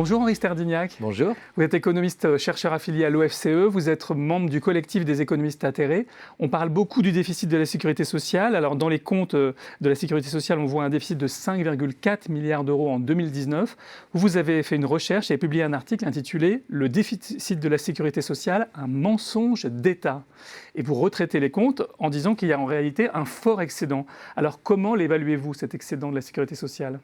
Bonjour Henri Sterdignac. Bonjour. Vous êtes économiste chercheur affilié à l'OFCE, vous êtes membre du collectif des économistes atterrés. On parle beaucoup du déficit de la sécurité sociale. Alors dans les comptes de la sécurité sociale, on voit un déficit de 5,4 milliards d'euros en 2019. Vous avez fait une recherche et publié un article intitulé « Le déficit de la sécurité sociale, un mensonge d'État ». Et vous retraitez les comptes en disant qu'il y a en réalité un fort excédent. Alors comment l'évaluez-vous, cet excédent de la sécurité sociale ?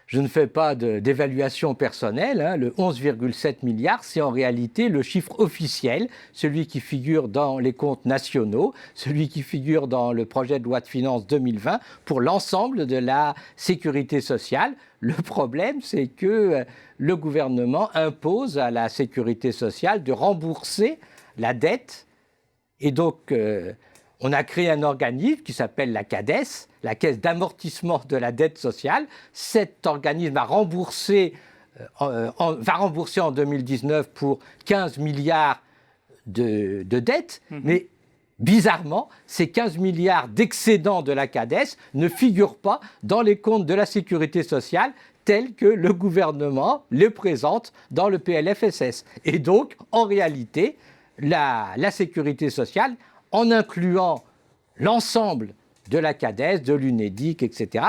Je ne fais pas d'évaluation personnelle. Le 11,7 milliards, c'est en réalité le chiffre officiel, celui qui figure dans les comptes nationaux, celui qui figure dans le projet de loi de finances 2020 pour l'ensemble de la sécurité sociale. Le problème, c'est que le gouvernement impose à la sécurité sociale de rembourser la dette. Et donc, on a créé un organisme qui s'appelle la CADES, la Caisse d'amortissement de la dette sociale. Cet organisme va rembourser en 2019 pour 15 milliards de dettes, mais bizarrement, ces 15 milliards d'excédents de la CADES ne figurent pas dans les comptes de la sécurité sociale tels que le gouvernement les présente dans le PLFSS. Et donc, en réalité, la sécurité sociale, en incluant l'ensemble de la CADES, de l'UNEDIC, etc.,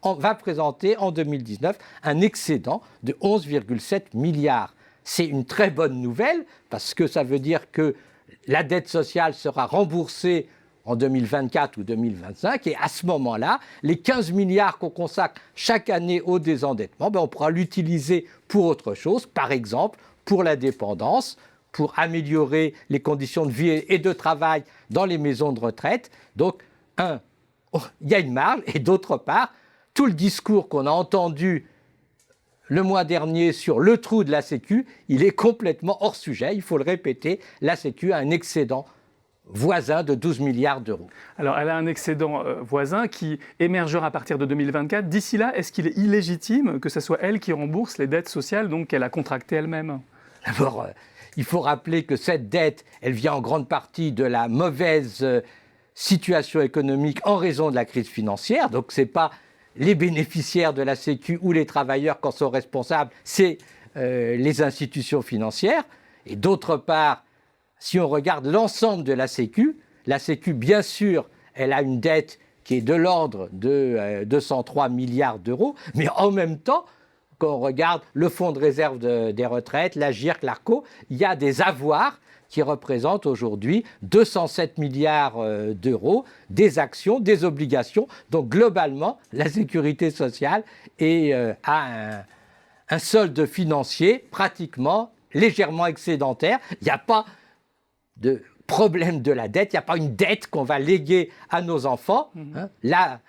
va présenter en 2019 un excédent de 11,7 milliards. C'est une très bonne nouvelle parce que ça veut dire que la dette sociale sera remboursée en 2024 ou 2025 et à ce moment-là, les 15 milliards qu'on consacre chaque année au désendettement, on pourra l'utiliser pour autre chose, par exemple pour la dépendance, pour améliorer les conditions de vie et de travail dans les maisons de retraite. Donc, il y a une marge, et d'autre part, tout le discours qu'on a entendu le mois dernier sur le trou de la Sécu, il est complètement hors sujet, il faut le répéter, la Sécu a un excédent voisin de 12 milliards d'euros. Alors, elle a un excédent voisin qui émergera à partir de 2024. D'ici là, est-ce qu'il est illégitime que ce soit elle qui rembourse les dettes sociales qu'elle a contractées elle-même ? D'abord, il faut rappeler que cette dette, elle vient en grande partie de la mauvaise situation économique en raison de la crise financière. Donc, ce n'est pas les bénéficiaires de la Sécu ou les travailleurs qui en sont responsables, c'est les institutions financières. Et d'autre part, si on regarde l'ensemble de la Sécu, bien sûr, elle a une dette qui est de l'ordre de 203 milliards d'euros, mais en même temps, quand on regarde le fonds de réserve des retraites, la GIRC, l'ARCO, il y a des avoirs qui représentent aujourd'hui 207 milliards d'euros, des actions, des obligations. Donc globalement, la sécurité sociale a un solde financier pratiquement légèrement excédentaire. Il n'y a pas de problème de la dette, il n'y a pas une dette qu'on va léguer à nos enfants. Là,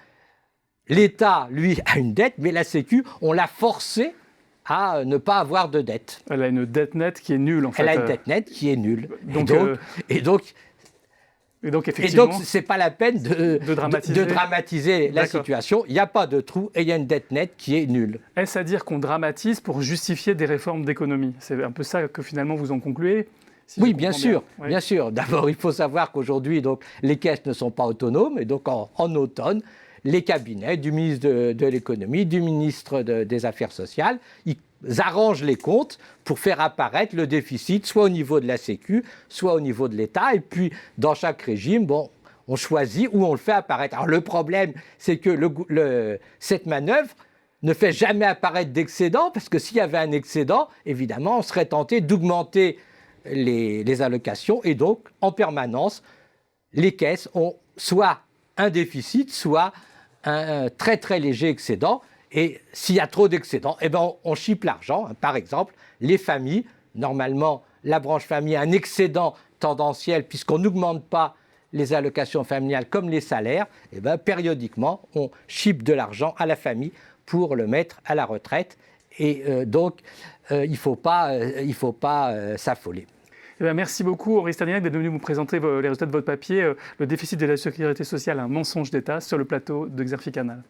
l'État, lui, a une dette, mais la Sécu, on l'a forcé à ne pas avoir de dette. Elle a une dette nette qui est nulle, en fait. Elle a une dette nette qui est nulle. Et donc, effectivement, ce n'est pas la peine de dramatiser la situation. Il n'y a pas de trou et il y a une dette nette qui est nulle. Est-ce à dire qu'on dramatise pour justifier des réformes d'économie ? C'est un peu ça que finalement vous en concluez ? Oui, bien sûr. D'abord, il faut savoir qu'aujourd'hui, les caisses ne sont pas autonomes. Et donc, en automne, les cabinets du ministre de l'économie, du ministre des Affaires sociales, ils arrangent les comptes pour faire apparaître le déficit, soit au niveau de la Sécu, soit au niveau de l'État. Et puis, dans chaque régime, on choisit où on le fait apparaître. Alors, le problème, c'est que cette manœuvre ne fait jamais apparaître d'excédent, parce que s'il y avait un excédent, évidemment, on serait tenté d'augmenter les allocations. Et donc, en permanence, les caisses ont soit un déficit, soit un très très léger excédent. Et s'il y a trop d'excédents, on chipe l'argent. Par exemple, les familles, normalement, la branche famille a un excédent tendanciel puisqu'on n'augmente pas les allocations familiales comme les salaires. Périodiquement, on chipe de l'argent à la famille pour le mettre à la retraite. Et donc, il ne faut pas s'affoler. Merci beaucoup, Henri Sterdignac, d'être venu nous présenter les résultats de votre papier, le déficit de la sécurité sociale, un mensonge d'État, sur le plateau de Xerfi Canal.